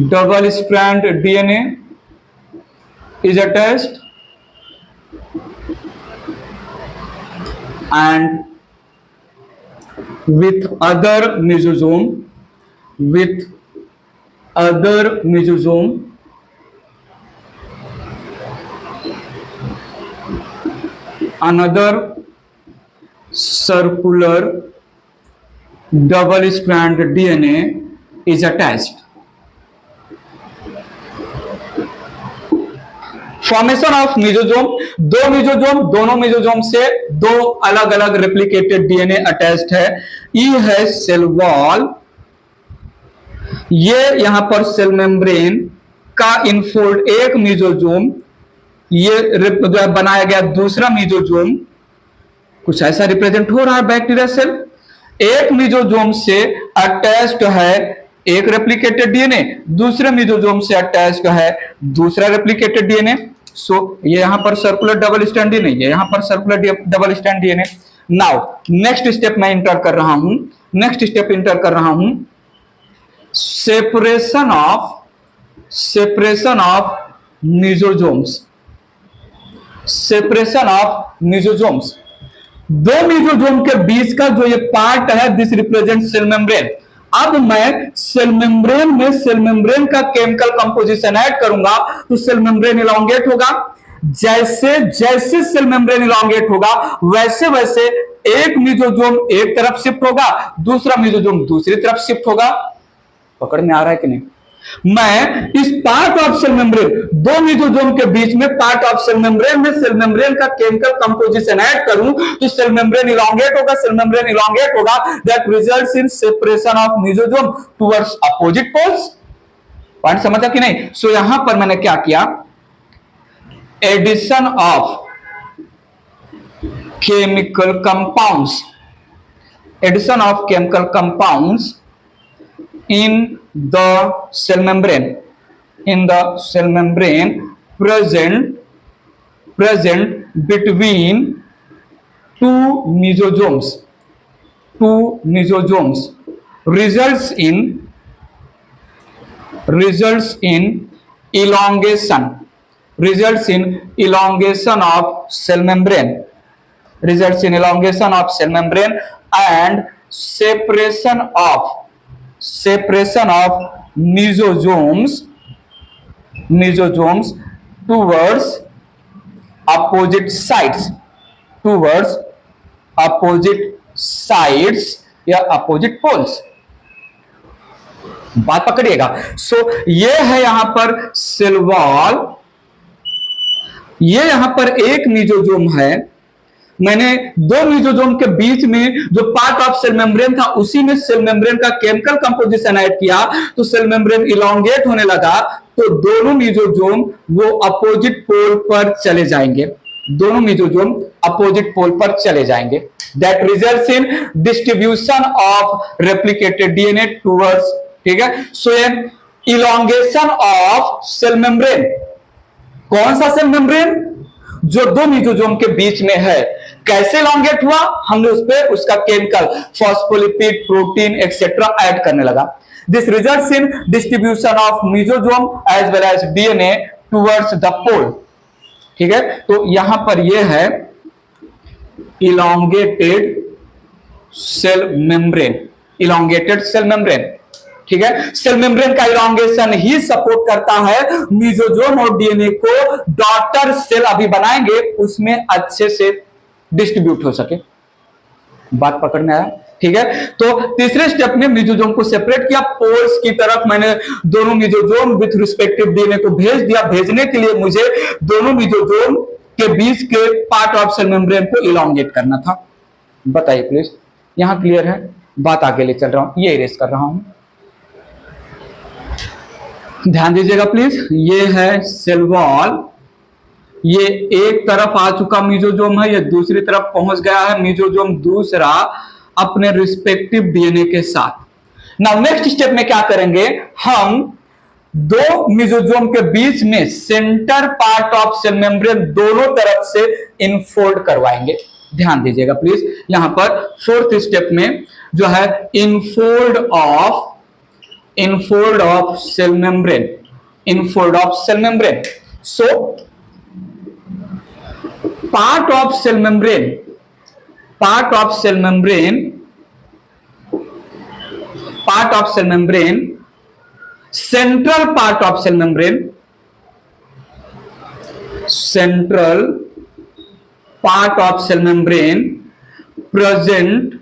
double strand DNA is attached and with other mesosome another circular double strand DNA is attached. Formation of mesosome, दो मेसोजोम, दोनों मेसोजोम से दो अलग अलग रेप्लिकेटेड डीएनए अटैच्ड है। ई है cell wall, ये यहां पर सेल मेम्ब्रेन का इनफोल्ड एक मेसोजोम, ये बनाया गया दूसरा मेसोजोम, कुछ ऐसा रिप्रेजेंट हो रहा है बैक्टीरिया सेल। एक मेसोजोम से अटैच्ड है एक रेप्लिकेटेड डीएनए, दूसरे मेसोजोम से अटैच्ड है दूसरा रेप्लिकेटेड डीएनए। सो ये यहां पर सर्कुलर डबल स्ट्रैंड डीएनए है, यहां पर circular double strand DNA. Now next step मैं इंटर कर रहा हूं, नेक्स्ट स्टेप इंटर कर रहा हूं, सेपरेशन ऑफ मेसोजोम्स, सेपरेशन ऑफ मेसोजोम्स। दो मेसोजोम के बीच का जो ये पार्ट है, दिस रिप्रेजेंट सेल मेम्ब्रेन। अब मैं सेल मेम्ब्रेन में सेल मेम्ब्रेन का केमिकल कंपोजिशन ऐड करूंगा तो सेल मेम्ब्रेन इलॉन्गेट होगा। जैसे जैसे सेल मेम्ब्रेन इलॉन्गेट होगा वैसे वैसे एक मेसोजोम एक तरफ शिफ्ट होगा, दूसरा मेसोजोम दूसरी तरफ शिफ्ट होगा। पकड़ में आ रहा है कि नहीं? मैं इस पार्ट ऑफ सेल मेम्ब्रेन, दो मेसोजोम के बीच में पार्ट ऑफ सेल मेम्ब्रेन में सेल मेम्ब्रेन का केमिकल कंपोजिशन ऐड करूं तो सेल मेम्ब्रेन इलॉन्गेट होगा, सेल मेम्ब्रेन इलॉन्गेट होगा, that results in separation of mesosome towards opposite poles. Point समझा कि नहीं? सो यहां पर मैंने क्या किया, addition of chemical compounds, addition of chemical compounds in the cell membrane, in the cell membrane present between two mesosomes results in elongation of cell membrane, results in elongation of cell membrane and separation of mesosomes towards opposite sides या opposite poles। बात पकड़िएगा। सो ये है यहां पर cell wall, ये यहां पर एक मेसोजोम है, मैंने दो मेसोजोम के बीच में जो पार्ट ऑफ सेल मेम्ब्रेन था उसी में सेल मेम्ब्रेन का केमिकल कंपोजिशन ऐड किया तो सेल मेम्ब्रेन इलॉन्गेट होने लगा, तो दोनों मेसोजोम वो अपोजिट पोल पर चले जाएंगे, दोनों मेसोजोम अपोजिट पोल पर चले जाएंगे। That results in distribution of replicated DNA towards, ठीक है। सो इलॉन्गेशन ऑफ सेल मेम्ब्रेन, कौन सा सेल मेम्ब्रेन? जो दो मेसोजोम के बीच में है। कैसे इलॉन्गेट हुआ? हमने उस पर उसका chemical phospholipid, protein etcetera add करने लगा। This results in distribution of mesosome as well as DNA towards the pole, ठीक है। तो यहां पर यह है elongated cell membrane, elongated cell membrane, ठीक है। सेल मेम्ब्रेन का इलॉन्गेशन ही सपोर्ट करता है मेसोजोम और डीएनए को डॉटर सेल अभी बनाएंगे उसमें अच्छे से डिस्ट्रीब्यूट हो सके। बात पकड़ में आया, ठीक है। तो तीसरे स्टेप में मेसोजोम को सेपरेट किया, पोल्स की तरफ मैंने दोनों मेसोजोम विथ रिस्पेक्टिव डीएनए को भेज दिया। भेजने के लिए मुझे दोनों मेसोजोम के बीच के पार्ट ऑफ सेल मेम्ब्रेन को इलॉन्गेट करना था। बताइए प्लीज, यहां क्लियर है? बात आगे ले चल रहा हूं, ये इरेज कर रहा हूं, ध्यान दीजिएगा प्लीज। ये है सेल वॉल, ये एक तरफ आ चुका मेसोजोम है, ये दूसरी तरफ पहुंच गया है मेसोजोम दूसरा अपने रिस्पेक्टिव डीएनए के साथ। नाउ नेक्स्ट स्टेप में क्या करेंगे, हम दो मेसोजोम के बीच में centre part of cell membrane दोनों तरफ से इनफोल्ड करवाएंगे। ध्यान दीजिएगा प्लीज, यहां पर फोर्थ स्टेप में जो है infold of cell membrane, infold of cell membrane. So part of cell membrane, part of cell membrane, part of cell membrane, central part of cell membrane, central part of cell membrane present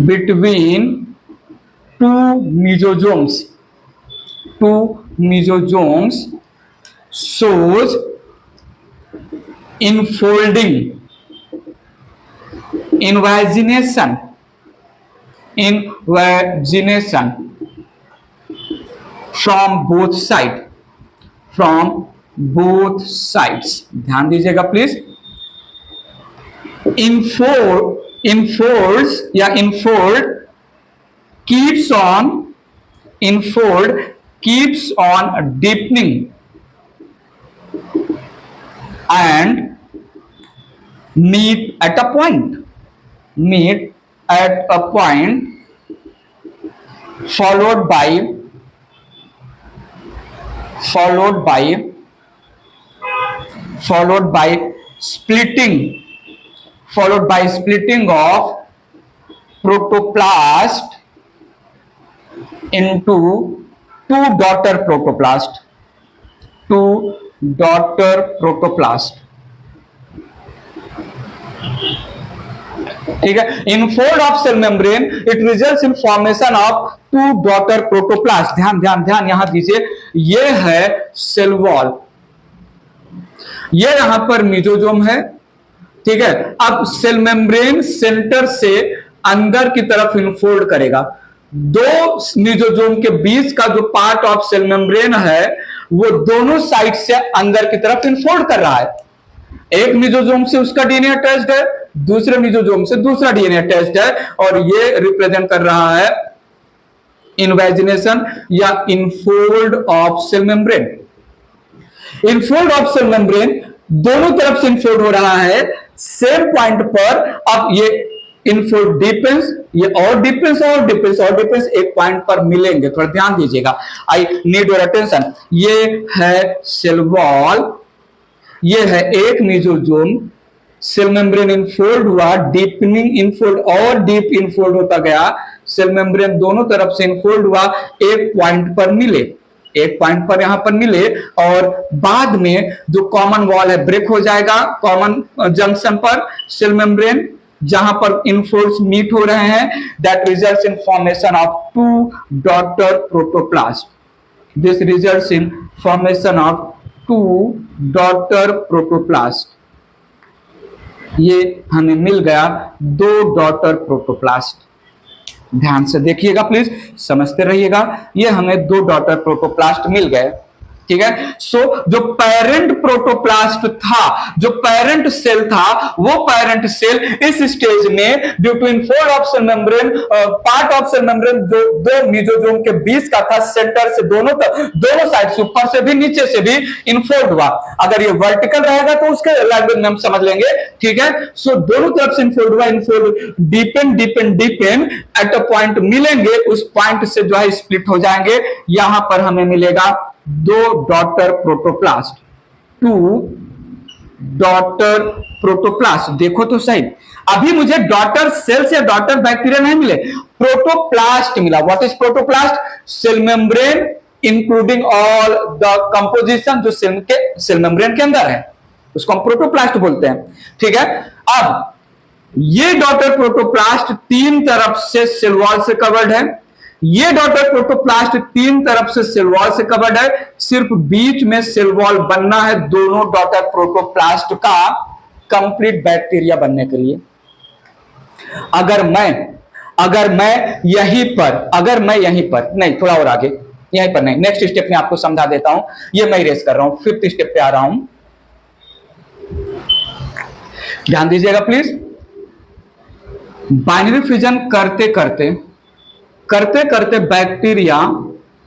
between two mesosomes. Two mesosomes shows infolding, invagination from both sides. ध्यान दीजिएगा please. Infold keeps on deepening and meet at a point followed by splitting of protoplast into two daughter protoplast. ठीक है. Infold of cell membrane it results in formation of two daughter protoplast. ध्यान यहां दीजिए. ये है cell wall, ये यहां पर मेसोसोम है. ठीक है. अब सेल मेम्ब्रेन सेंटर से अंदर की तरफ इनफोल्ड करेगा. दो मेसोसोम के बीच का जो पार्ट ऑफ सेल मेम्ब्रेन है वो दोनों साइड से अंदर की तरफ इनफोल्ड कर रहा है. एक मेसोसोम से उसका डीएनए अटैच्ड है, दूसरे मेसोसोम से दूसरा डीएनए अटैच्ड है, और ये रिप्रेजेंट कर रहा है इनवेजिनेशन या infold of cell membrane. Infold of cell membrane दोनों तरफ से इनफोल्ड हो रहा है सेम पॉइंट पर. अब ये इनफोल्ड डिपेंस, ये और डिपेंस एक पॉइंट पर मिलेंगे. थोड़ा ध्यान दीजिएगा. I need your attention. ये है सेल वॉल, ये है एक मेसोसोम. सेल मेम्ब्रेन इनफोल्ड हुआ, डीपनिंग इनफोल्ड और डीप इनफोल्ड होता गया. सेल मेम्ब्रेन दोनों तरफ से इनफोल्ड हुआ, एक पॉइंट पर यहां पर मिले, और बाद में जो कॉमन वॉल है ब्रेक हो जाएगा कॉमन जंक्शन पर सेल मेम्ब्रेन जहां पर इनफोल्ड्स मीट हो रहे हैं. That results in formation of two daughter protoplast. This results in formation of two daughter protoplast. ये हमें मिल गया दो डॉटर प्रोटोप्लास्ट. ध्यान से देखिएगा प्लीज, समझते रहिएगा. ये हमें दो डॉटर प्रोटोप्लास्ट मिल गए. ठीक है. सो जो पेरेंट प्रोटोप्लास्ट था, जो पेरेंट सेल था, वो पेरेंट सेल इस स्टेज में due to infold of cell membrane, part of cell membrane जो दो मेसोसोम के बीच का था, सेंटर से दोनों साइड से, ऊपर से भी नीचे से भी इनफोल्ड हुआ. अगर ये वर्टिकल रहेगा तो उसके लैंग्वेज में हम समझ लेंगे. ठीक है. सो दोनों तरफ से इनफोल्ड हुआ, इनफोल्ड डीपेन एट अ पॉइंट मिलेंगे, उस पॉइंट से जो है स्प्लिट हो जाएंगे. यहां पर हमें मिलेगा दो daughter protoplast, two daughter protoplast. देखो तो सही, अभी मुझे डॉटर सेल्स या डॉटर बैक्टीरिया नहीं मिले, प्रोटोप्लास्ट मिला. What is protoplast? Cell membrane including all the composition जो सेल मेम्ब्रेन के अंदर है, उसको हम प्रोटोप्लास्ट बोलते हैं. ठीक है. अब ये डॉटर प्रोटोप्लास्ट तीन तरफ से सेल वॉल से कवर्ड है, ये डॉटर प्रोटोप्लास्ट तीन तरफ से सेल वॉल से कवर्ड है. सिर्फ बीच में सेल वॉल बनना है दोनों डॉटर प्रोटोप्लास्ट का कंप्लीट बैक्टीरिया बनने के लिए. अगर मैं यहीं पर नहीं, थोड़ा और आगे, यहीं पर नहीं, नेक्स्ट स्टेप में आपको समझा देता हूं. ये मैं इरेज कर रहा हूं, फिफ्थ स्टेप पे आ रहा हूं. ध्यान दीजिएगा प्लीज. बाइनरी फ्यूजन करते करते बैक्टीरिया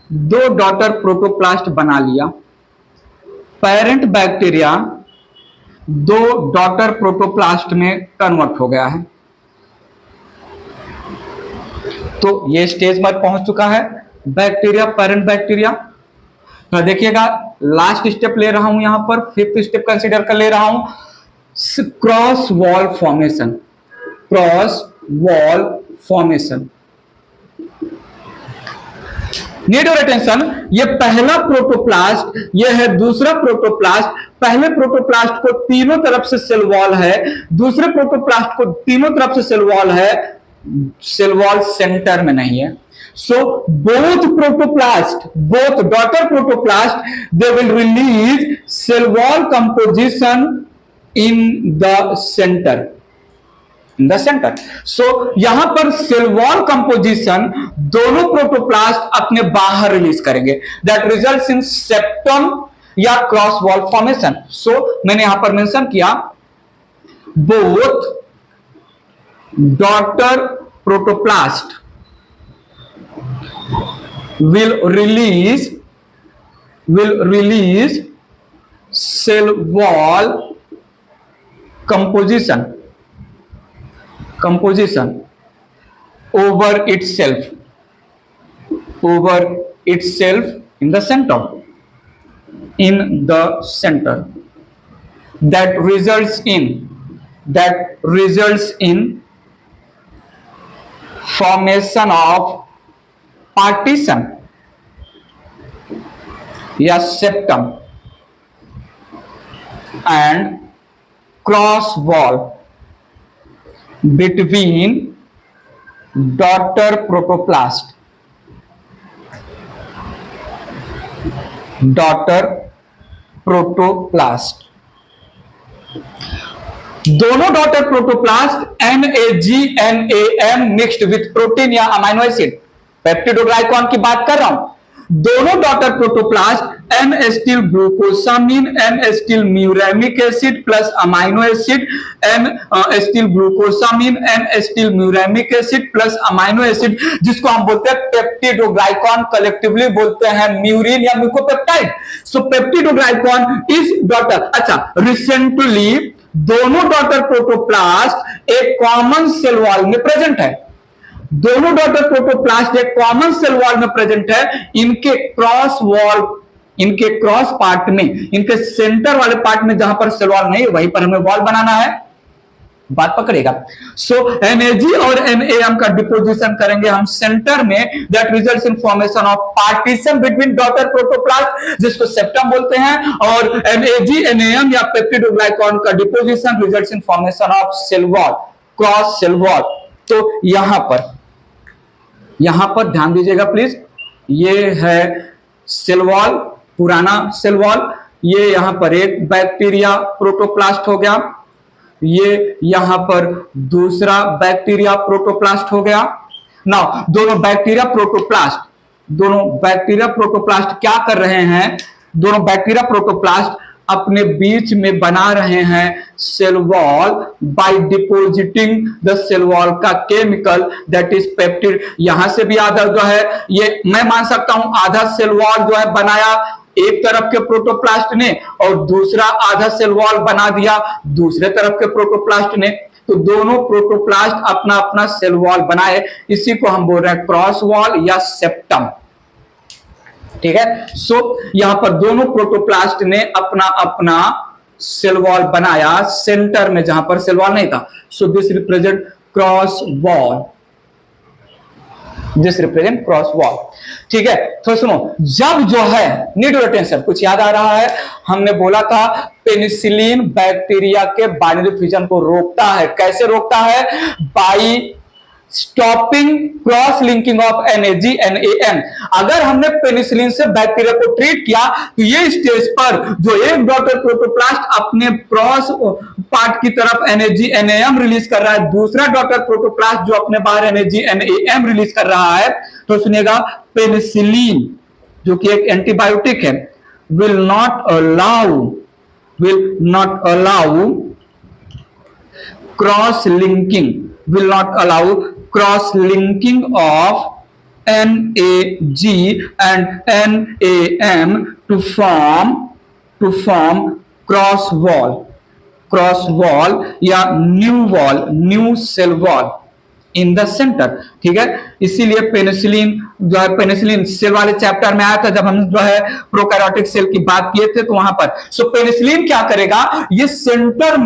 दो डॉटर प्रोटोप्लास्ट बना लिया. पेरेंट बैक्टीरिया दो डॉटर प्रोटोप्लास्ट में कन्वर्ट हो गया है. तो ये स्टेज पर पहुंच चुका है बैक्टीरिया, पेरेंट बैक्टीरिया. तो देखिएगा, लास्ट स्टेप ले रहा हूं, यहां पर फिफ्थ स्टेप कंसीडर कर ले रहा हूं, cross wall formation. Need your attention, ये पहला प्रोटोप्लास्ट, ये है दूसरा प्रोटोप्लास्ट। पहले प्रोटोप्लास्ट को तीनों तरफ से सेल वॉल है, दूसरे प्रोटोप्लास्ट को तीनों तरफ से सेल वॉल है, सेल वॉल सेंटर में नहीं है। So both protoplast, both daughter protoplast, they will release cell wall composition in the center. In the center. So यहां पर सेल वॉल कंपोजिशन दोनों प्रोटोप्लास्ट अपने बाहर रिलीज करेंगे, दैट रिजल्ट्स इन सेप्टम या क्रॉस वॉल फॉर्मेशन। सो मैंने यहां पर मेंशन किया both daughter protoplast will release cell wall composition over itself in the center, that results in formation of partition या septum and cross wall between daughter protoplast दोनों daughter protoplast NAG/NAM mixed with protein या amino acid, peptidoglycan की बात कर रहा हूं। दोनों daughter protoplast N acetyl glucosamine, N acetyl muramic acid plus amino acid, N acetyl glucosamine, N acetyl muramic acid plus amino acid, जिसको हम बोलते हैं पेप्टिडोग्लाइकॉन, कलेक्टिवली बोलते हैं म्यूरिन या mucopeptide. So peptidoglycan is daughter. अच्छा, रिसेंटली दोनों डॉटर प्रोटोप्लास्ट एक कॉमन सेल वॉल में प्रेजेंट है, दोनों डॉटर प्रोटोप्लास्ट एक कॉमन सेल वॉल में प्रेजेंट है। इनके क्रॉस वॉल, इनके क्रॉस पार्ट में, इनके सेंटर वाले पार्ट में जहां पर सेल वॉल नहीं, वहीं पर हमें वॉल बनाना है। बात पकड़ेगा। सो NAG और NAM का डिपोजिशन करेंगे हम सेंटर में, that results in formation of partition between daughter protoplast, जिसको सेप्टम बोलते हैं, और NAG NAM या पेप्टिडोग्लाइकॉन का deposition results in formation of cell wall, cross cell wall. तो यहां पर ध्यान दीजिएगा प्लीज, ये है सेल वॉल, पुराना सेल वॉल, ये यहां पर एक बैक्टीरिया प्रोटोप्लास्ट हो गया, ये यहां पर दूसरा बैक्टीरिया प्रोटोप्लास्ट हो गया। नाउ दोनों बैक्टीरिया प्रोटोप्लास्ट क्या कर रहे हैं? दोनों बैक्टीरिया प्रोटोप्लास्ट अपने बीच में बना रहे हैं cell wall by depositing the cell wall का केमिकल, दैट इज पेप्टिड। यहां से भी आधा जो है, ये मैं मान सकता हूं आधा सेल वॉल जो है बनाया एक तरफ के प्रोटोप्लास्ट ने, और दूसरा आधा सेल वॉल बना दिया दूसरे तरफ के प्रोटोप्लास्ट ने। तो दोनों प्रोटोप्लास्ट अपना अपना सेल वॉल बनाए, इसी को हम बोल रहे हैं क्रॉस वॉल या सेप्टम। ठीक है। सो यहां पर दोनों प्रोटोप्लास्ट ने अपना अपना सेल वॉल बनाया सेंटर में जहां पर सेल वॉल नहीं था। सो this represent cross wall, this represent cross wall. ठीक है। तो सुनो, जब जो है नीड योर अटेंशन, कुछ याद आ रहा है? हमने बोला था पेनिसिलिन बैक्टीरिया के बाइनरी फ्यूजन को रोकता है। कैसे रोकता है? By stopping cross linking of NAG NAM। अगर हमने पेनिसिलिन से बैक्टीरिया को ट्रीट किया तो ये स्टेज पर जो एक डॉटर प्रोटोप्लास्ट अपने क्रॉस पार्ट की तरफ NAG NAM रिलीज कर रहा है, दूसरा डॉटर प्रोटोप्लास्ट जो अपने बाहर NAG NAM रिलीज कर रहा है। तो सुनिएगा, पेनिसिलिन जो कि एक एंटीबायोटिक है, will not allow cross linking of NAG and NAM to form cross wall या new cell wall in the centre. ठीक है। इसीलिए पेनिसिलिन जो है पेनिसिलिन सेल वाले चैप्टर में आया था, जब हम जो है प्रोकैरियोटिक सेल की बात किए थे, तो वहां पर सो पेनिसिलिन क्या करेगा, ये सेंटर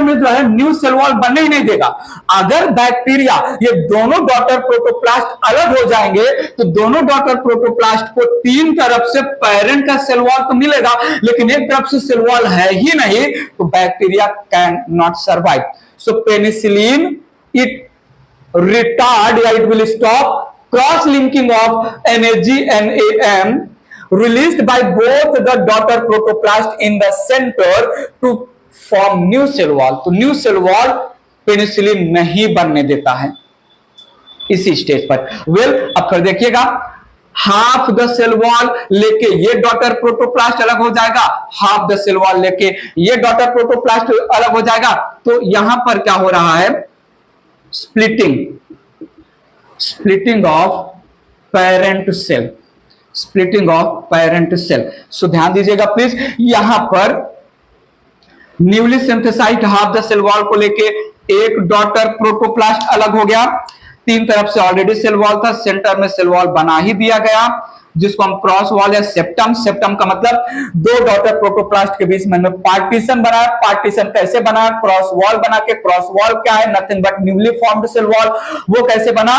में जो है न्यू सेल वॉल बनने ही नहीं देगा। अगर बैक्टीरिया ये दोनों डॉटर प्रोटोप्लास्ट अलग हो जाएंगे तो दोनों डॉटर प्रोटोप्लास्ट को तीन तरफ से पेरेंट का सेल वॉल तो मिलेगा, लेकिन एक तरफ से सेल वॉल है ही नहीं, तो bacteria can not survive. So penicillin it retard, it will stop cross linking of NAG/NAM released by both the daughter protoplast in the center to form new cell wall। तो new cell wall penicillin नहीं बनने देता है इसी stage पर। अब फिर देखिएगा, हाफ द सेल वॉल लेके ये डॉटर प्रोटोप्लास्ट अलग हो जाएगा, हाफ द सेल वॉल लेके ये डॉटर प्रोटोप्लास्ट अलग हो जाएगा। तो यहां पर क्या हो रहा है, splitting of parent cell, so ध्यान दीजिएगा प्लीज, यहां पर newly synthesised half the cell wall को लेके एक डॉटर प्रोटोप्लास्ट अलग हो गया, तीन तरफ से ऑलरेडी सेल वॉल था, सेंटर में सेल वॉल बना ही दिया गया, जिसको हम क्रॉस वॉल या सेप्टम का मतलब दो डॉटर प्रोटोप्लास्ट के बीच में पार्टीशन बनाया। पार्टीशन कैसे बना, क्रॉस वॉल बना के। क्रॉस वॉल क्या है, nothing but newly formed cell wall. वो कैसे बना,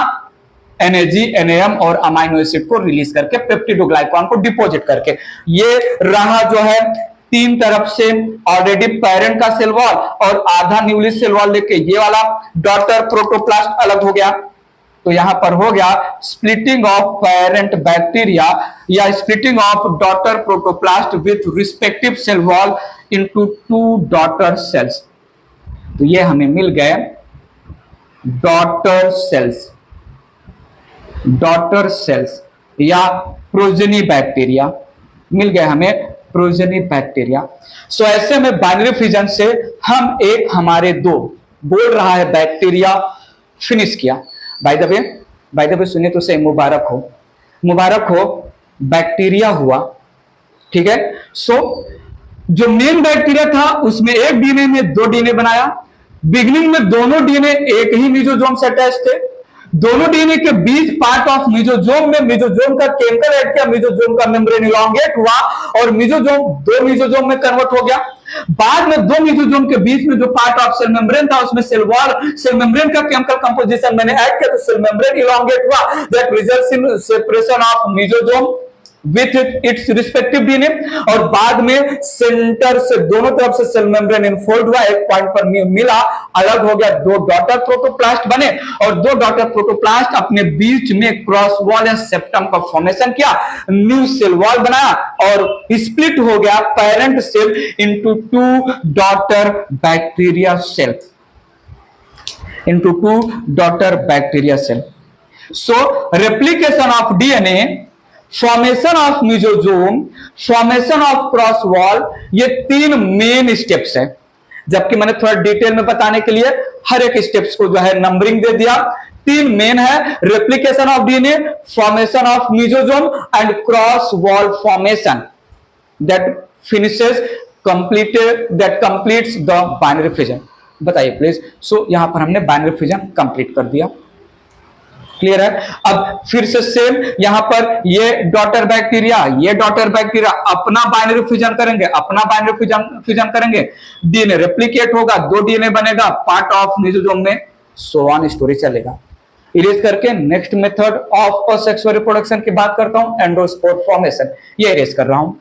NAG/NAM और अमाइनो एसिड को रिलीज करके, पेप्टिडोग्लाइकॉन को डिपोजिट करके। ये रहा जो है तीन तरफ से ऑलरेडी पेरेंट का सेल वॉल और आधा न्यूली सेल वॉल लेके ये वाला डॉटर प्रोटोप्लास्ट अलग हो गया। तो यहां पर हो गया स्प्लिटिंग ऑफ पेरेंट बैक्टीरिया या splitting of daughter protoplast with respective cell wall into two daughter cells. तो ये हमें मिल गए डॉटर सेल्स या प्रोजेनी बैक्टीरिया, मिल गए हमें प्रोजेनी बैक्टीरिया। सो ऐसे में बाइनरी फिजन से हम एक हमारे दो बोल रहा है बैक्टीरिया फिनिश किया। बाय द वे सुनिए तो सही, मुबारक हो, बैक्टीरिया हुआ, ठीक है। सो जो मेन बैक्टीरिया था उसमें एक डीएनए में दो डीएनए बनाया। बिगिनिंग में दोनों डीएनए एक ही मिजोजोम से अटैच थे। दोनों डीएनए के बीच पार्ट ऑफ मिजोजोम में मिजोजोम का केमिकल ऐड किया, मिजोजोम का मेम्ब्रेन इलॉन्गेट हुआ और मिजोजोम दो मिजोजोम में कन्वर्ट हो गया। बाद में दो मिजोजोम के बीच में जो पार्ट ऑफ सेल मेम्ब्रेन था उसमें सेल मेम्ब्रेन का केमिकल कंपोजिशन मैंने ऐड किया, तो सेल मेम्ब्रेन इलॉन्गेट हुआ, that results in separation of mesosome with its respective DNA. और बाद में सेंटर से दोनों तरफ से सेल मेम्ब्रेन इनफोल्ड हुआ, एक पॉइंट पर मिला, अलग हो गया, दो डॉटर प्रोटोप्लास्ट बने और दो डॉटर प्रोटोप्लास्ट अपने बीच में क्रॉस वॉल या सेप्टम का फॉर्मेशन किया, न्यू सेल वॉल बनाया और स्प्लिट हो गया parent cell into two daughter bacteria cell. So replication of DNA, formation of mesosome, formation of cross wall, ये तीन मेन स्टेप्स है। जबकि मैंने थोड़ा डिटेल में बताने के लिए हर एक स्टेप्स को जो है नंबरिंग दे दिया। तीन मेन है, replication of DNA, formation of mesosome and cross wall formation that completes the binary fission. बताइए प्लीज। सो यहां पर हमने बाइनरी फिजन कंप्लीट कर दिया, क्लियर है। अब फिर से सेम यहां पर ये डॉटर बैक्टीरिया अपना बाइनरी फिजन करेंगे, डीएनए रेप्लिकेट होगा, दो डीएनए बनेगा, पार्ट ऑफ मिजोजोम में, सो ऑन स्टोरी चलेगा। इरेज करके next method of asexual reproduction की बात करता हूं, एंडोस्पोर फॉर्मेशन, ये इरेज कर रहा हूं।